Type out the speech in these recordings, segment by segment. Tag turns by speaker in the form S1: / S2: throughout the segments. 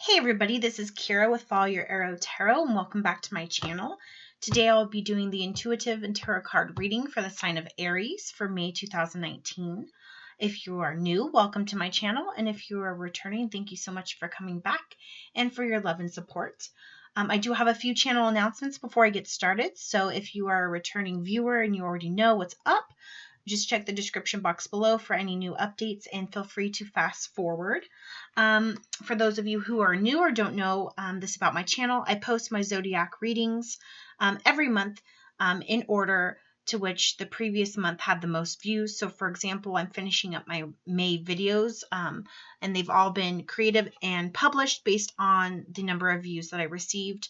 S1: Hey everybody, this is Kira with Follow Your Arrow Tarot, and welcome back to my channel. Today I'll be doing the intuitive and tarot card reading for the sign of Aries for May 2019. If you are new, welcome to my channel, and if you are returning, thank you so much for coming back and for your love and support. I do have a few channel announcements before I get started, so if you are a returning viewer and you already know what's up, just check the description box below for any new updates and feel free to fast forward. For those of you who are new or don't know this about my channel, I post my Zodiac readings every month in order to which the previous month had the most views. So for example, I'm finishing up my May videos and they've all been creative and published based on the number of views that I received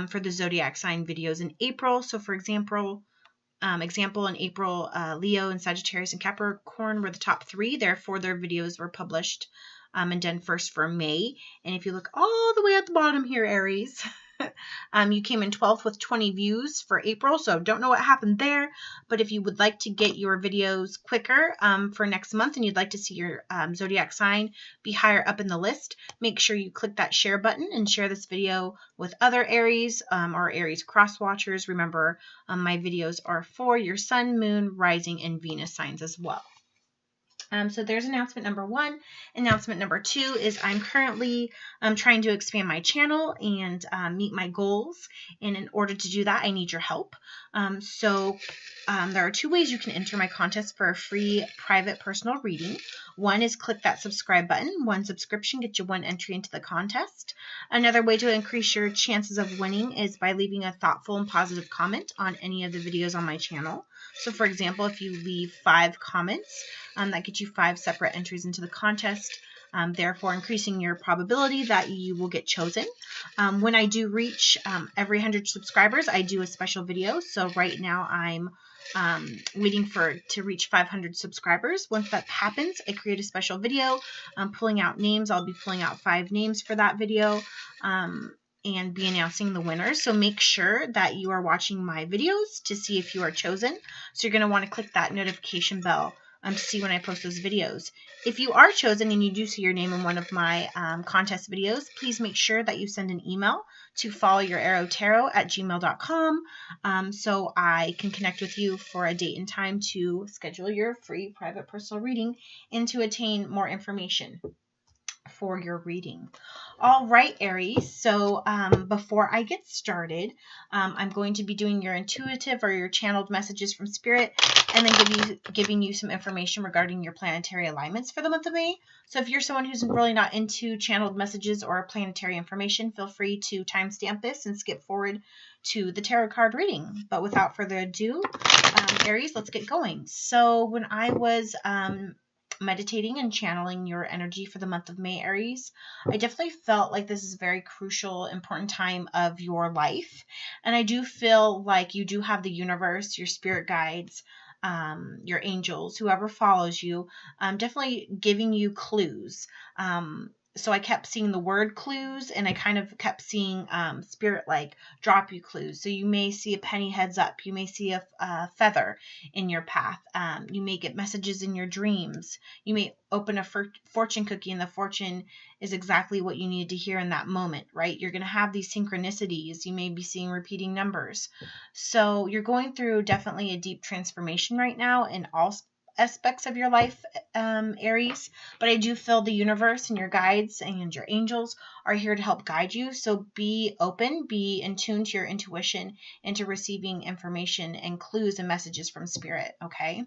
S1: for the Zodiac sign videos in April. So for example, in April, Leo and Sagittarius and Capricorn were the top 3. Therefore, their videos were published and done first for May. And if you look all the way at the bottom here, Aries, you came in 12th with 20 views for April. So don't know what happened there. But if you would like to get your videos quicker for next month and you'd like to see your Zodiac sign be higher up in the list, make sure you click that share button and share this video with other Aries or Aries cross watchers. Remember, my videos are for your sun, moon, rising, and Venus signs as well. So there's announcement number 1. Announcement number 2 is I'm currently trying to expand my channel and meet my goals. And in order to do that, I need your help. There are 2 ways you can enter my contest for a free private personal reading. One is click that subscribe button. 1 subscription gets you 1 entry into the contest. Another way to increase your chances of winning is by leaving a thoughtful and positive comment on any of the videos on my channel. So for example, if you leave 5 comments, that gets you 5 separate entries into the contest, therefore increasing your probability that you will get chosen. When I do reach every 100 subscribers, I do a special video. So right now I'm waiting to reach 500 subscribers. Once that happens, I create a special video. I'm pulling out names. I'll be pulling out 5 names for that video. And be announcing the winners. So make sure that you are watching my videos to see if you are chosen. So you're going to want to click that notification bell to see when I post those videos. If you are chosen and you do see your name in one of my contest videos, please make sure that you send an email to followyourarrowtarot@gmail.com so I can connect with you for a date and time to schedule your free private personal reading and to attain more information for your reading. All right, Aries. So before I get started, I'm going to be doing your intuitive or your channeled messages from Spirit and then giving you some information regarding your planetary alignments for the month of May. So if you're someone who's really not into channeled messages or planetary information, feel free to timestamp this and skip forward to the tarot card reading. But without further ado, Aries, let's get going. So when I was meditating and channeling your energy for the month of May, Aries, I definitely felt like this is a very crucial, important time of your life. And I do feel like you do have the universe, your spirit guides, your angels, whoever follows you, definitely giving you clues. So I kept seeing the word clues, and I kind of kept seeing spirit like drop you clues. So you may see a penny heads up. You may see a feather in your path. You may get messages in your dreams. You may open a fortune cookie, and the fortune is exactly what you needed to hear in that moment, right? You're going to have these synchronicities. You may be seeing repeating numbers. So you're going through definitely a deep transformation right now in all aspects of your life, Aries, but I do feel the universe and your guides and your angels are here to help guide you. So be open, be in tune to your intuition and to receiving information and clues and messages from Spirit, okay?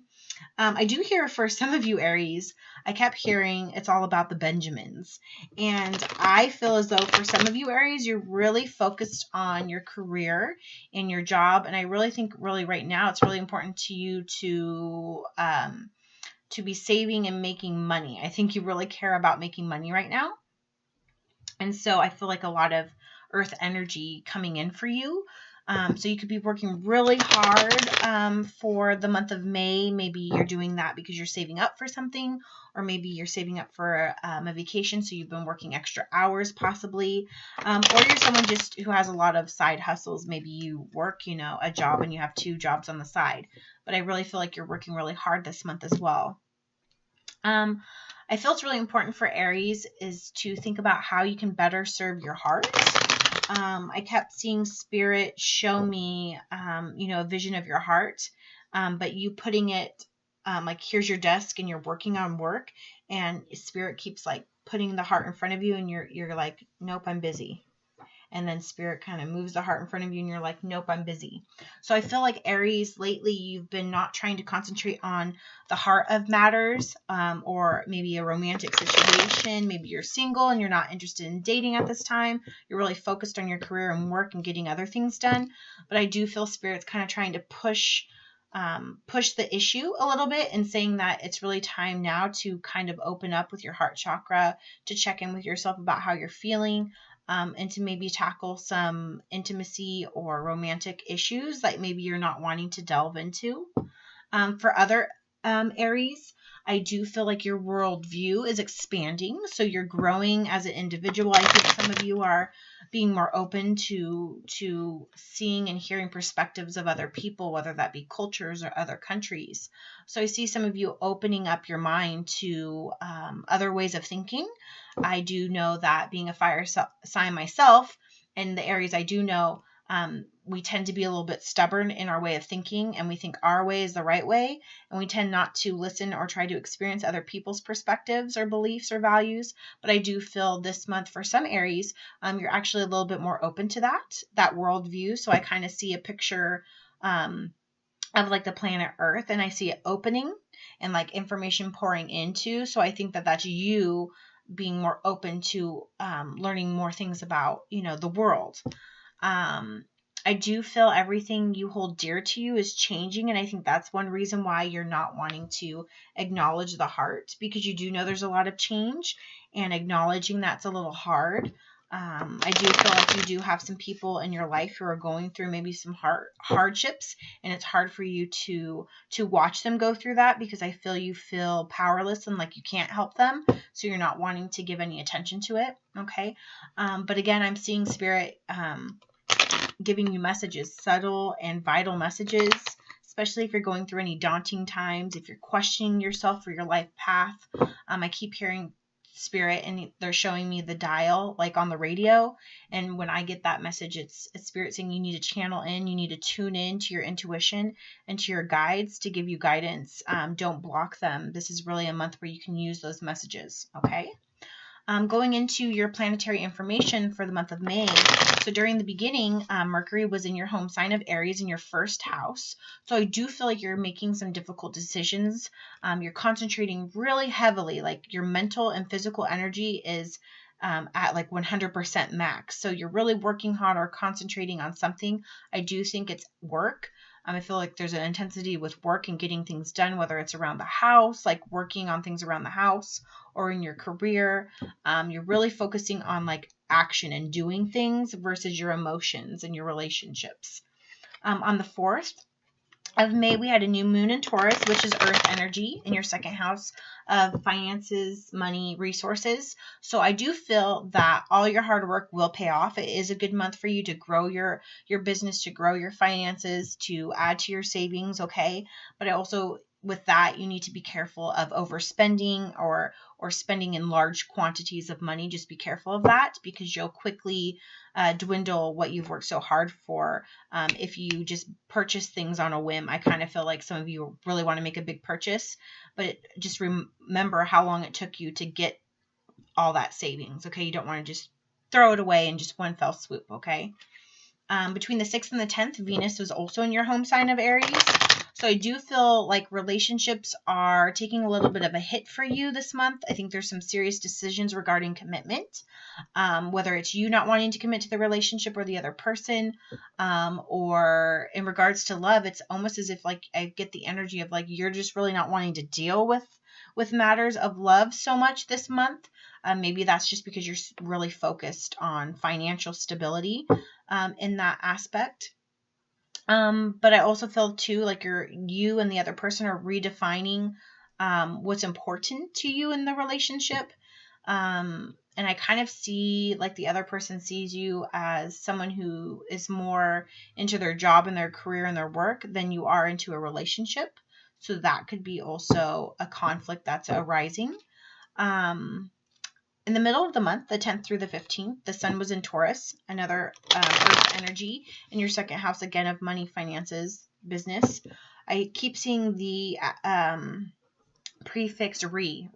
S1: I do hear for some of you, Aries, I kept hearing it's all about the Benjamins. And I feel as though for some of you, Aries, you're really focused on your career and your job. And I really think right now it's really important to you to be saving and making money. I think you really care about making money right now. And so I feel like a lot of earth energy coming in for you. So you could be working really hard for the month of May. Maybe you're doing that because you're saving up for something, or maybe you're saving up for a vacation, so you've been working extra hours possibly. Or you're someone just who has a lot of side hustles. Maybe you work, a job and you have 2 jobs on the side. But I really feel like you're working really hard this month as well. I feel it's really important for Aries is to think about how you can better serve your heart. I kept seeing Spirit show me, a vision of your heart, but you putting it like, here's your desk and you're working on work, and Spirit keeps like putting the heart in front of you, and you're like, nope, I'm busy. And then Spirit kind of moves the heart in front of you and you're like, nope, I'm busy. So I feel like Aries, lately you've been not trying to concentrate on the heart of matters, or maybe a romantic situation. Maybe you're single and you're not interested in dating at this time. You're really focused on your career and work and getting other things done. But I do feel Spirit's kind of trying to push the issue a little bit, and saying that it's really time now to kind of open up with your heart chakra, to check in with yourself about how you're feeling, and to maybe tackle some intimacy or romantic issues that maybe you're not wanting to delve into. For other Aries, I do feel like your worldview is expanding. So you're growing as an individual. I think some of you are being more open to seeing and hearing perspectives of other people, whether that be cultures or other countries. So I see some of you opening up your mind to other ways of thinking. I do know that being a fire sign myself, and the Aries I do know, we tend to be a little bit stubborn in our way of thinking, and we think our way is the right way, and we tend not to listen or try to experience other people's perspectives or beliefs or values. But I do feel this month for some Aries, you're actually a little bit more open to that worldview. So I kind of see a picture of like the planet Earth, and I see it opening and like information pouring into. So I think that that's you being more open to learning more things about, the world. I do feel everything you hold dear to you is changing, and I think that's one reason why you're not wanting to acknowledge the heart, because you do know there's a lot of change, and acknowledging that's a little hard. I do feel like you do have some people in your life who are going through maybe some hardships, and it's hard for you to watch them go through that, because I feel you feel powerless and like you can't help them, so you're not wanting to give any attention to it. Okay. But again, I'm seeing Spirit giving you messages, subtle and vital messages, especially if you're going through any daunting times, if you're questioning yourself or your life path. I keep hearing Spirit, and they're showing me the dial like on the radio, and when I get that message, it's Spirit saying you need to channel in, you need to tune in to your intuition and to your guides to give you guidance. Don't block them. This is really a month where you can use those messages. Okay. Going into your planetary information for the month of May. So during the beginning, Mercury was in your home sign of Aries in your first house. So I do feel like you're making some difficult decisions. You're concentrating really heavily, like your mental and physical energy is at like 100% max. So you're really working hard or concentrating on something. I do think it's work. I feel like there's an intensity with work and getting things done, whether it's around the house, like working on things around the house, or in your career. You're really focusing on like action and doing things versus your emotions and your relationships. On the 4th of May, we had a new moon in Taurus, which is earth energy, in your second house of finances, money, resources. So I do feel that all your hard work will pay off. It is a good month for you to grow your business, to grow your finances, to add to your savings. Okay. But I also, with that, you need to be careful of overspending or spending in large quantities of money. Just be careful of that, because you'll quickly dwindle what you've worked so hard for if you just purchase things on a whim. I kind of feel like some of you really want to make a big purchase, but just remember how long it took you to get all that savings. Okay, you don't want to just throw it away in just one fell swoop. Okay. Between the 6th and the 10th, Venus was also in your home sign of Aries. So I do feel like relationships are taking a little bit of a hit for you this month. I think there's some serious decisions regarding commitment, whether it's you not wanting to commit to the relationship or the other person, or in regards to love, it's almost as if like I get the energy of like you're just really not wanting to deal with matters of love so much this month. Maybe that's just because you're really focused on financial stability in that aspect. But I also feel too like you and the other person are redefining what's important to you in the relationship. And I kind of see like the other person sees you as someone who is more into their job and their career and their work than you are into a relationship. So that could be also a conflict that's arising. In the middle of the month, the 10th through the 15th, the sun was in Taurus, another earth energy, in your second house, again, of money, finances, business. I keep seeing the prefix rebuilding,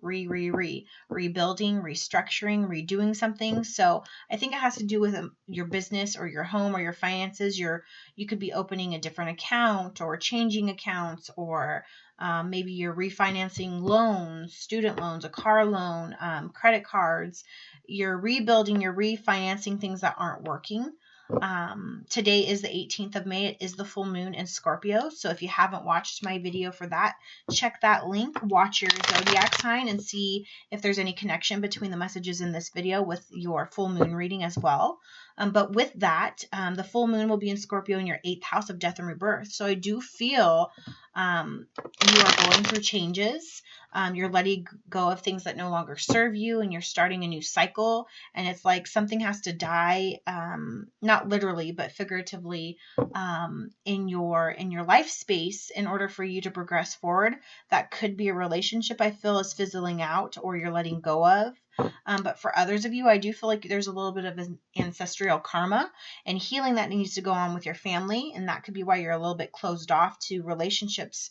S1: restructuring, redoing something. So I think it has to do with your business or your home or your finances. You could be opening a different account or changing accounts, or maybe you're refinancing loans, student loans, a car loan, credit cards. You're rebuilding, you're refinancing things that aren't working. Today is the 18th of May. It is the full moon in Scorpio. So if you haven't watched my video for that, check that link, watch your zodiac sign, and see if there's any connection between the messages in this video with your full moon reading as well. But with that, the full moon will be in Scorpio in your 8th house of death and rebirth. So I do feel you are going through changes. You're letting go of things that no longer serve you, and you're starting a new cycle. And it's like something has to die, not literally, but figuratively, in your life space in order for you to progress forward. That could be a relationship I feel is fizzling out, or you're letting go of. But for others of you, I do feel like there's a little bit of an ancestral karma and healing that needs to go on with your family. And that could be why you're a little bit closed off to relationships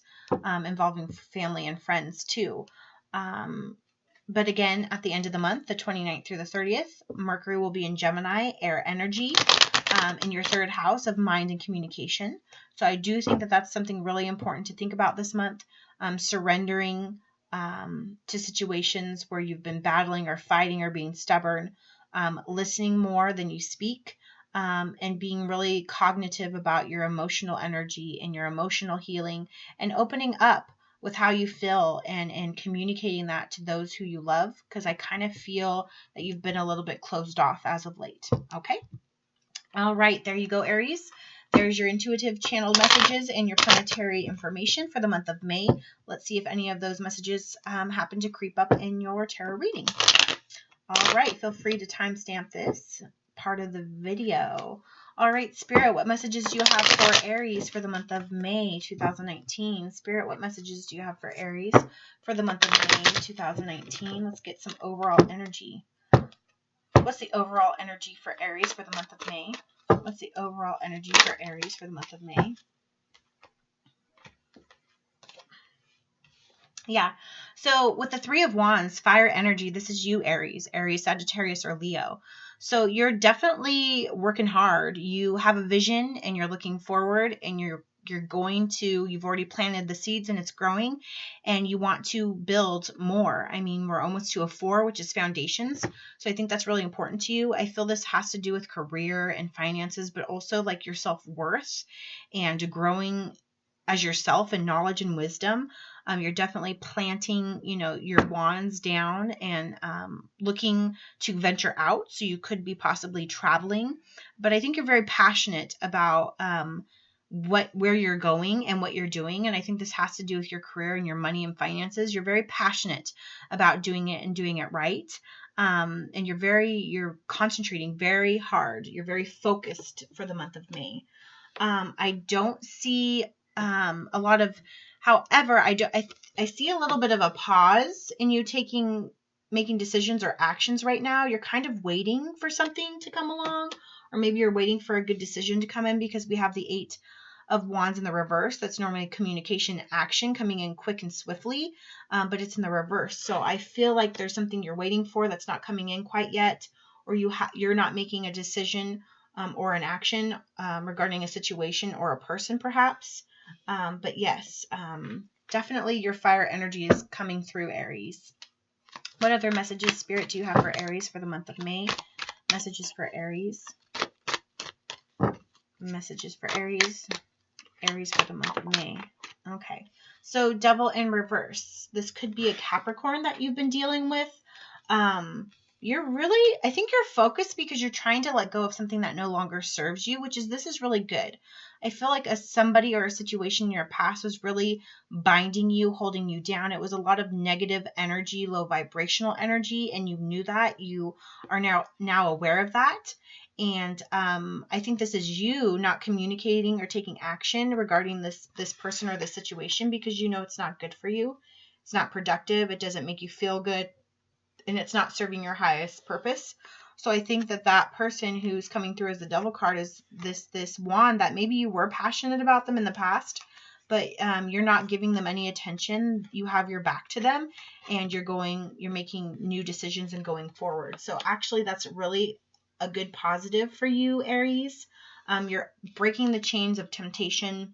S1: involving family and friends too. But again, at the end of the month, the 29th through the 30th, Mercury will be in Gemini, air energy, in your 3rd house of mind and communication. So I do think that that's something really important to think about this month. Surrendering to situations where you've been battling or fighting or being stubborn, listening more than you speak, and being really cognitive about your emotional energy and your emotional healing, and opening up with how you feel and communicating that to those who you love, because I kind of feel that you've been a little bit closed off as of late. Okay. All right. There you go, Aries. There's your intuitive channeled messages and your planetary information for the month of May. Let's see if any of those messages happen to creep up in your tarot reading. All right. Feel free to timestamp this part of the video. All right, Spirit, what messages do you have for Aries for the month of May 2019? Spirit, what messages do you have for Aries for the month of May 2019? Let's get some overall energy. What's the overall energy for Aries for the month of May? What's the overall energy for Aries for the month of May? Yeah. So with the 3 of Wands, fire energy, this is you, Aries, Sagittarius, or Leo. So you're definitely working hard. You have a vision and you're looking forward, and you've already planted the seeds and it's growing, and you want to build more. I mean, we're almost to a 4, which is foundations. So I think that's really important to you. I feel this has to do with career and finances, but also like your self-worth and growing as yourself and knowledge and wisdom. You're definitely planting, your wands down and looking to venture out. So you could be possibly traveling, but I think you're very passionate about where you're going and what you're doing. And I think this has to do with your career and your money and finances. You're very passionate about doing it and doing it right. And you're concentrating very hard. You're very focused for the month of May. I don't see a lot of, however, I see a little bit of a pause in you making decisions or actions right now. You're kind of waiting for something to come along, or maybe you're waiting for a good decision to come in, because we have the 8 of Wands in the reverse. That's normally communication action coming in quick and swiftly, but it's in the reverse. So I feel like there's something you're waiting for that's not coming in quite yet, or you're not making a decision or an action regarding a situation or a person perhaps. But yes, definitely your fire energy is coming through, Aries. What other messages, Spirit, do you have for Aries for the month of May? Messages for Aries. Messages for Aries. Aries for the month of May. Okay. So Devil in reverse. This could be a Capricorn that you've been dealing with. I think you're focused because you're trying to let go of something that no longer serves you, this is really good. I feel like somebody or a situation in your past was really binding you, holding you down. It was a lot of negative energy, low vibrational energy, and you knew that. You are now aware of that. And I think this is you not communicating or taking action regarding this person or this situation, because it's not good for you. It's not productive. It doesn't make you feel good. and it's not serving your highest purpose. So I think that that person who's coming through as the Devil card is this wand that maybe you were passionate about them in the past, but you're not giving them any attention. You have your back to them, and you're making new decisions and going forward. So actually, that's really a good positive for you, Aries. You're breaking the chains of temptation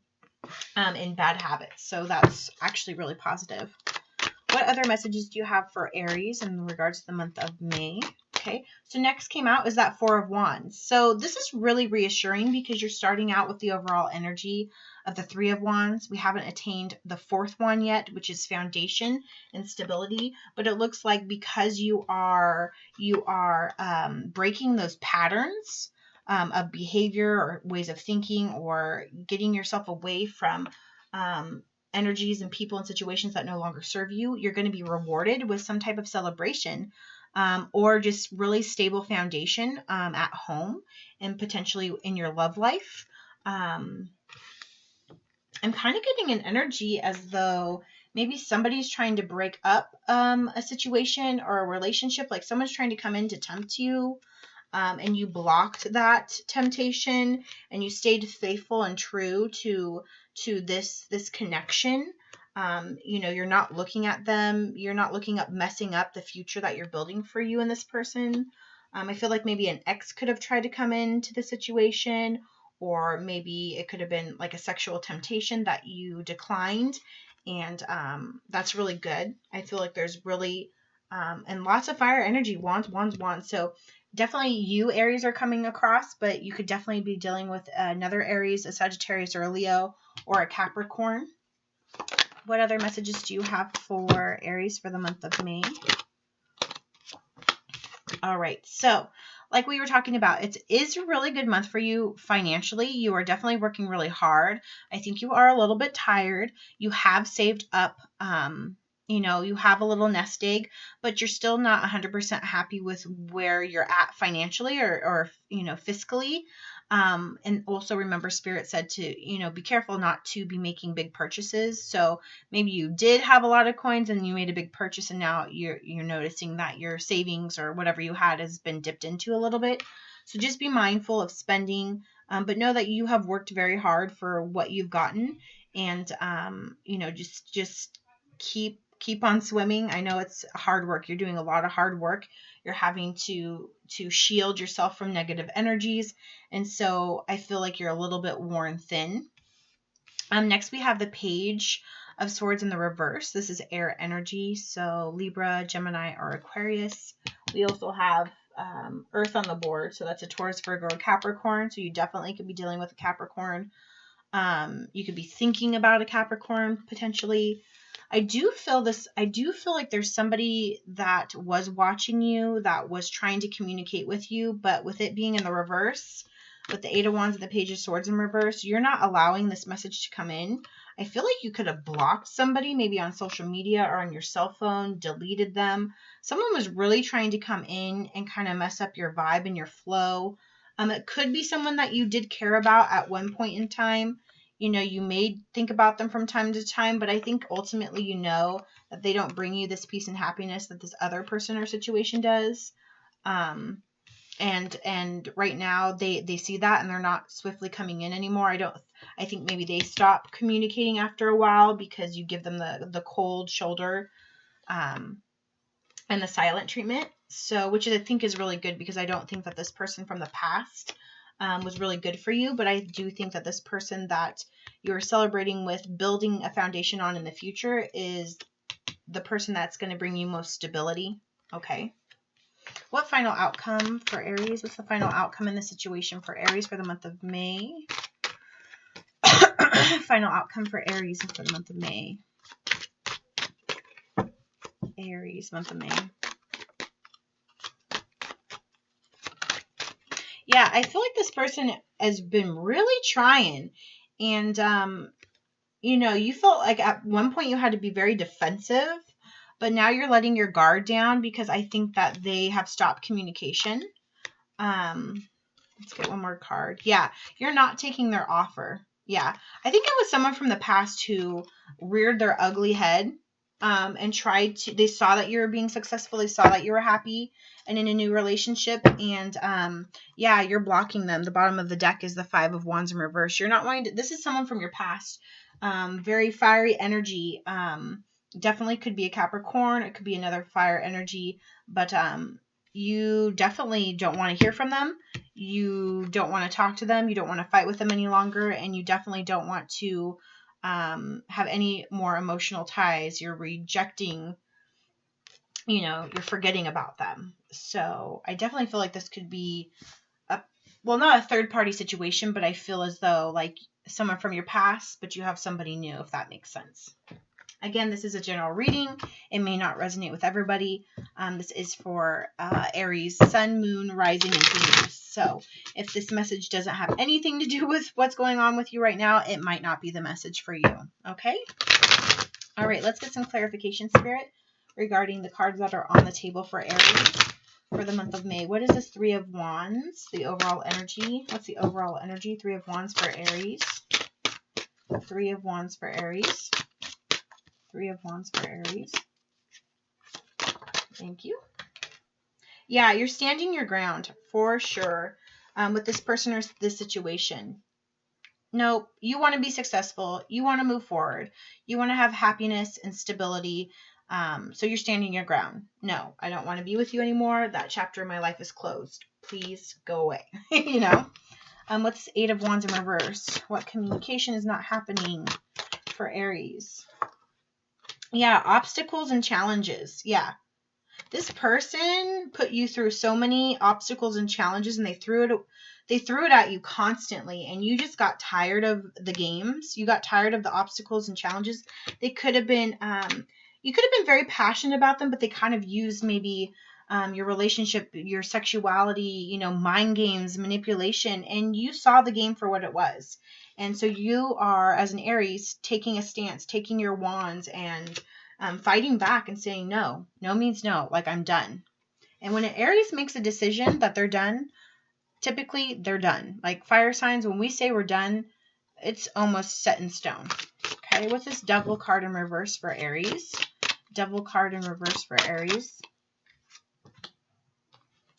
S1: and bad habits. So that's actually really positive. What other messages do you have for Aries in regards to the month of May? Okay, so next came out is that Four of Wands. So this is really reassuring because you're starting out with the overall energy of the Three of Wands. We haven't attained the fourth one yet, which is foundation and stability. But it looks like because you are breaking those patterns of behavior or ways of thinking, or getting yourself away from energies and people and situations that no longer serve you, you're going to be rewarded with some type of celebration or just really stable foundation at home and potentially in your love life. I'm kind of getting an energy as though maybe somebody's trying to break up a situation or a relationship, like someone's trying to come in to tempt you. And you blocked that temptation and you stayed faithful and true to this connection. You're not looking at them. You're not looking up messing up the future that you're building for you and this person. I feel like maybe an ex could have tried to come into the situation, or maybe it could have been like a sexual temptation that you declined. And that's really good. I feel like there's really, and lots of fire energy, wands. So definitely you, Aries, are coming across, but you could definitely be dealing with another Aries, a Sagittarius or a Leo, or a Capricorn. What other messages do you have for Aries for the month of May? All right. So like we were talking about, it is a really good month for you financially. You are definitely working really hard. I think you are a little bit tired. You have saved up, you have a little nest egg, but you're still not 100% happy with where you're at financially or fiscally. And also remember, Spirit said to, be careful not to be making big purchases. So maybe you did have a lot of coins and you made a big purchase, and now you're noticing that your savings or whatever you had has been dipped into a little bit. So just be mindful of spending, but know that you have worked very hard for what you've gotten, and, just keep on swimming. I know it's hard work. You're doing a lot of hard work. You're having to shield yourself from negative energies. And so I feel like you're a little bit worn thin. Next we have the Page of Swords in the reverse. This is air energy. So Libra, Gemini, or Aquarius. We also have Earth on the board. So that's a Taurus, Virgo, or Capricorn. So you definitely could be dealing with a Capricorn. You could be thinking about a Capricorn potentially. I do feel like there's somebody that was watching you, that was trying to communicate with you, but with it being in the reverse, with the Eight of Wands and the Page of Swords in reverse, you're not allowing this message to come in. I feel like you could have blocked somebody, maybe on social media or on your cell phone, deleted them. Someone was really trying to come in and kind of mess up your vibe and your flow. It could be someone that you did care about at one point in time. You may think about them from time to time, but I think ultimately that they don't bring you this peace and happiness that this other person or situation does. And right now they see that and they're not swiftly coming in anymore. I think maybe they stop communicating after a while because you give them the cold shoulder and the silent treatment. So, which I think is really good, because I don't think that this person from the past was really good for you, but I do think that this person that you're celebrating with, building a foundation on in the future, is the person that's going to bring you most stability. Okay. What final outcome for Aries? What's the final outcome in the situation for Aries for the month of May? Final outcome for Aries for the month of May. Aries, month of May. Yeah, I feel like this person has been really trying, and you felt like at one point you had to be very defensive, but now you're letting your guard down because I think that they have stopped communication. Let's get one more card. Yeah, you're not taking their offer. Yeah, I think it was someone from the past who reared their ugly head and they saw that you were being successful. They saw that you were happy and in a new relationship. And yeah, you're blocking them. The bottom of the deck is the 5 of Wands in reverse. You're not wanting to, this is someone from your past. Very fiery energy. Definitely could be a Capricorn. It could be another fire energy, but you definitely don't want to hear from them. You don't want to talk to them. You don't want to fight with them any longer. And you definitely don't want to have any more emotional ties. You're rejecting, you're forgetting about them. So I definitely feel like this could be not a third party situation, but I feel as though like someone from your past, but you have somebody new, if that makes sense. Again, this is a general reading. It may not resonate with everybody. This is for Aries, Sun, Moon, Rising, and Venus. So if this message doesn't have anything to do with what's going on with you right now, it might not be the message for you. Okay? All right, let's get some clarification, Spirit, regarding the cards that are on the table for Aries for the month of May. What is this 3 of Wands? The overall energy. What's the overall energy? 3 of Wands for Aries. 3 of Wands for Aries. 3 of Wands for Aries. Thank you. Yeah, you're standing your ground for sure with this person or this situation. No, you want to be successful. You want to move forward. You want to have happiness and stability. So you're standing your ground. No, I don't want to be with you anymore. That chapter in my life is closed. Please go away. What's this 8 of Wands in reverse? What communication is not happening for Aries? Yeah, obstacles and challenges. Yeah. This person put you through so many obstacles and challenges, and they threw it at you constantly, and you just got tired of the games. You got tired of the obstacles and challenges. They could have been you could have been very passionate about them, but they kind of used maybe your relationship, your sexuality, mind games, manipulation, and you saw the game for what it was. And so you are, as an Aries, taking a stance, taking your wands and fighting back and saying no. No means no, like I'm done. And when an Aries makes a decision that they're done, typically they're done. Like fire signs, when we say we're done, it's almost set in stone. Okay, what's this Devil card in reverse for Aries? Devil card in reverse for Aries.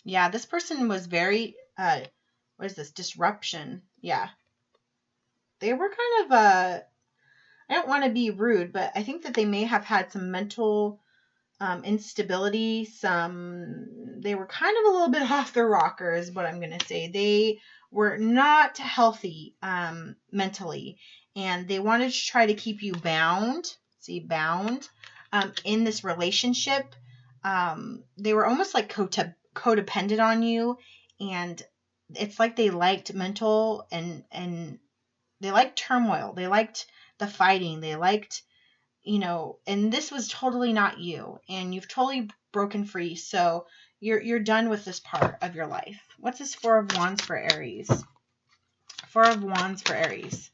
S1: Yeah, this person was very, what is this? Disruption. Yeah. They were kind of, I don't want to be rude, but I think that they may have had some mental instability. They were kind of a little bit off their rocker is what I'm going to say. They were not healthy mentally, and they wanted to try to keep you bound. See, bound in this relationship. They were almost like codependent on you, and it's like they liked mental and they liked turmoil. They liked the fighting. They liked, and this was totally not you, and you've totally broken free. So you're done with this part of your life. What's this 4 of Wands for Aries? 4 of Wands for Aries.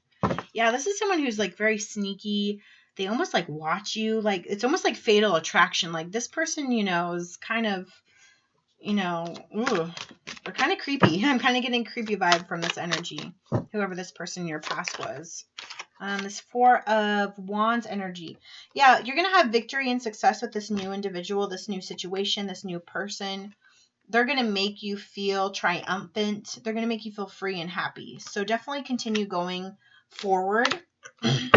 S1: Yeah, this is someone who's like very sneaky. They almost like watch you. Like it's almost like fatal attraction. Like this person, is kind of, they're kind of creepy. I'm kind of getting a creepy vibe from this energy, whoever this person in your past was. This 4 of Wands energy. Yeah, you're going to have victory and success with this new individual, this new situation, this new person. They're going to make you feel triumphant. They're going to make you feel free and happy. So definitely continue going forward.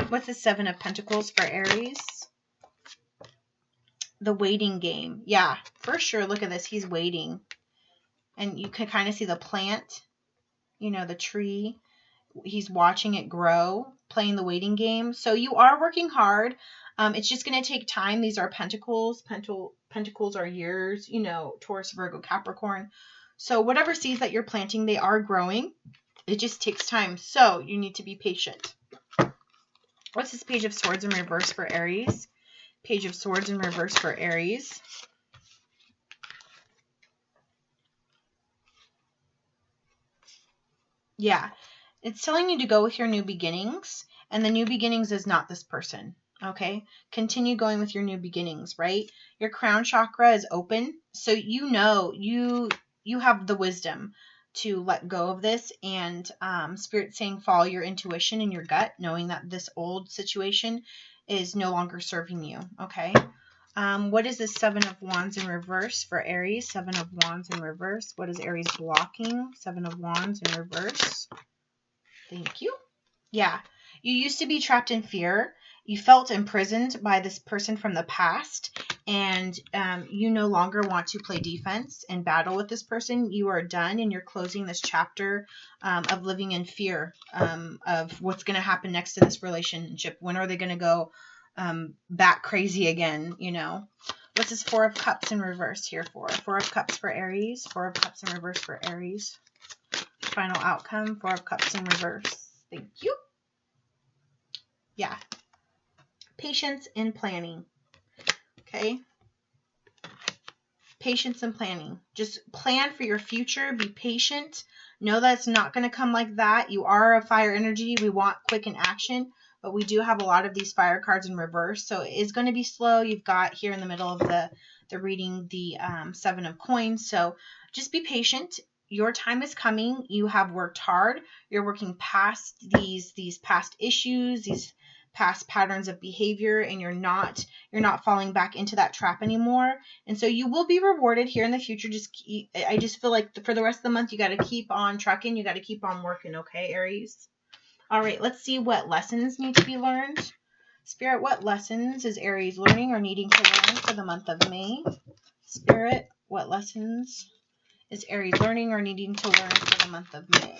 S1: What's the 7 of Pentacles for Aries? The waiting game. Yeah, for sure. Look at this. He's waiting. And you can kind of see the plant, the tree. He's watching it grow, playing the waiting game. So you are working hard. It's just going to take time. These are pentacles. Pentacles are years, Taurus, Virgo, Capricorn. So whatever seeds that you're planting, they are growing. It just takes time. So you need to be patient. What's this Page of Swords in reverse for Aries? Page of Swords in reverse for Aries. Yeah, it's telling you to go with your new beginnings, and the new beginnings is not this person. Okay, continue going with your new beginnings, right? Your crown chakra is open, so you have the wisdom to let go of this, and Spirit saying follow your intuition and your gut, knowing that this old situation is no longer serving you, okay? What is the Seven of Wands in reverse for Aries? Seven of Wands in reverse. What is Aries blocking? Seven of Wands in reverse. Thank you. Yeah, you used to be trapped in fear. You felt imprisoned by this person from the past, and you no longer want to play defense and battle with this person. You are done, and you're closing this chapter of living in fear of what's going to happen next to this relationship. When are they going to go back crazy again, you know? What's this Four of Cups in reverse here for? Four of Cups for Aries. Four of Cups in reverse for Aries. Final outcome, Four of Cups in reverse. Thank you. Yeah. Patience and planning. Okay? Patience and planning. Just plan for your future. Be patient. Know that it's not going to come like that. You are a fire energy. We want quick in action, but we do have a lot of these fire cards in reverse, so it is going to be slow. You've got here in the middle of the reading the Seven of Coins, so just be patient. Your time is coming. You have worked hard. You're working past these past issues, these past patterns of behavior, and you're not falling back into that trap anymore. And so you will be rewarded here in the future. I just feel like for the rest of the month, you got to keep on trucking. You got to keep on working, okay, Aries? All right, let's see what lessons need to be learned. Spirit, what lessons is Aries learning or needing to learn for the month of May? Spirit, what lessons is Aries learning or needing to learn for the month of May?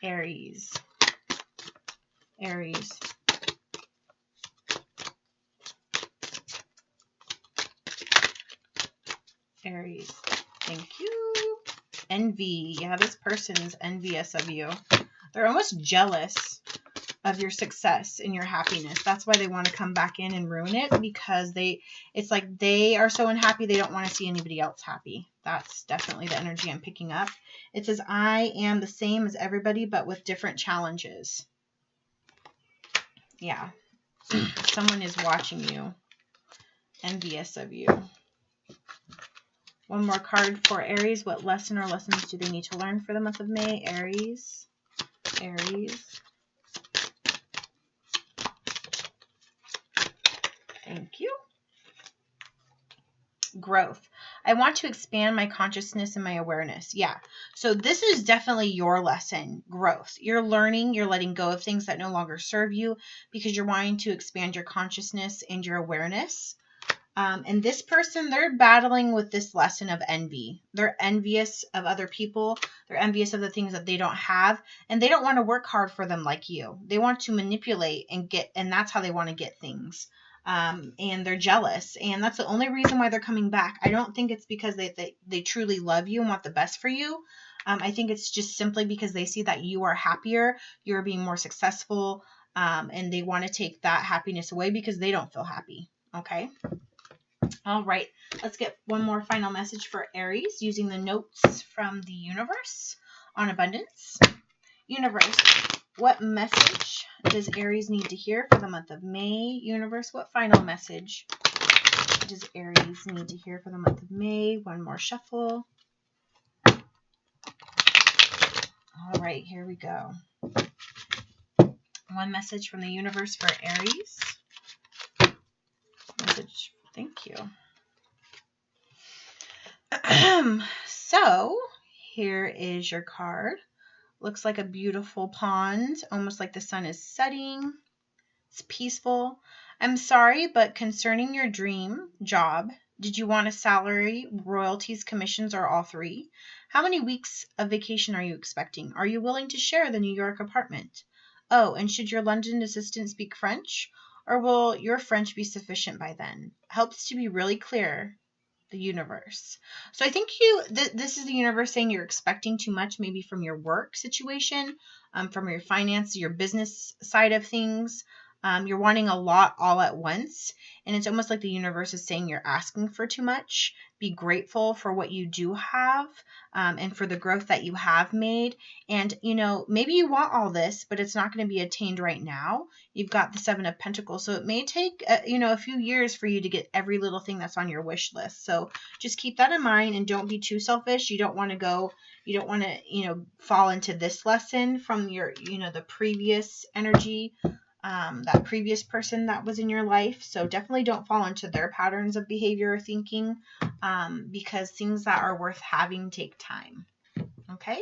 S1: Aries. Aries. Aries. Thank you. Envy. Yeah, this person's envious of you. They're almost jealous of your success and your happiness. That's why they want to come back in and ruin it, because it's like they are so unhappy they don't want to see anybody else happy. That's definitely the energy I'm picking up. It says, I am the same as everybody, but with different challenges. Yeah. Someone is watching you, envious of you. One more card for Aries. What lesson or lessons do they need to learn for the month of May? Aries. Aries. Thank you. Growth. I want to expand my consciousness and my awareness. Yeah. So this is definitely your lesson. Growth. You're learning. You're letting go of things that no longer serve you because you're wanting to expand your consciousness and your awareness. And this person, they're battling with this lesson of envy. They're envious of other people. They're envious of the things that they don't have. And they don't want to work hard for them like you. They want to manipulate and that's how they want to get things. And they're jealous. And that's the only reason why they're coming back. I don't think it's because they truly love you and want the best for you. I think it's just simply because they see that you are happier, you're being more successful, and they want to take that happiness away because they don't feel happy. Okay? All right, let's get one more final message for Aries using the notes from the universe on abundance. Universe, what message does Aries need to hear for the month of May? Universe, what final message does Aries need to hear for the month of May? One more shuffle. All right, here we go. One message from the universe for Aries. Message. Thank you. So, here is your card. Looks like a beautiful pond, almost like the sun is setting. It's peaceful. I'm sorry, but concerning your dream job, did you want a salary, royalties, commissions, or all three? How many weeks of vacation are you expecting? Are you willing to share the New York apartment? Oh, and should your London assistant speak French? Or will your French be sufficient by then? Helps to be really clear, the universe. So I think this is the universe saying you're expecting too much, maybe from your work situation, from your finance, your business side of things. You're wanting a lot all at once. And it's almost like the universe is saying you're asking for too much. Be grateful for what you do have, and for the growth that you have made. And, maybe you want all this, but it's not going to be attained right now. You've got the Seven of Pentacles. So it may take, a few years for you to get every little thing that's on your wish list. So just keep that in mind and don't be too selfish. You don't want to fall into this lesson from your, the previous energy. that previous person that was in your life. So definitely don't fall into their patterns of behavior or thinking, because things that are worth having take time. Okay.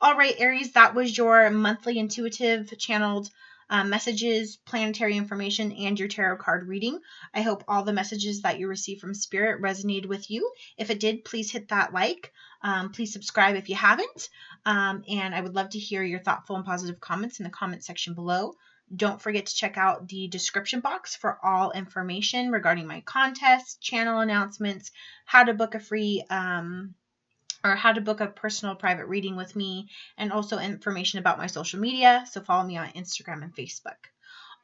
S1: All right, Aries, that was your monthly intuitive channeled messages, planetary information, and your tarot card reading. I hope all the messages that you received from Spirit resonated with you. If it did, please hit that like. Please subscribe if you haven't. And I would love to hear your thoughtful and positive comments in the comment section below. Don't forget to check out the description box for all information regarding my contest, channel announcements, how to book a free or how to book a personal private reading with me, and also information about my social media. So follow me on Instagram and Facebook.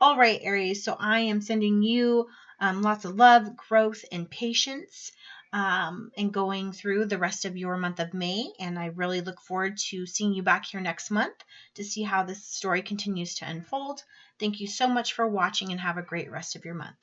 S1: All right, Aries, so I am sending you lots of love, growth, and patience, and going through the rest of your month of May. And I really look forward to seeing you back here next month to see how this story continues to unfold. Thank you so much for watching, and have a great rest of your month.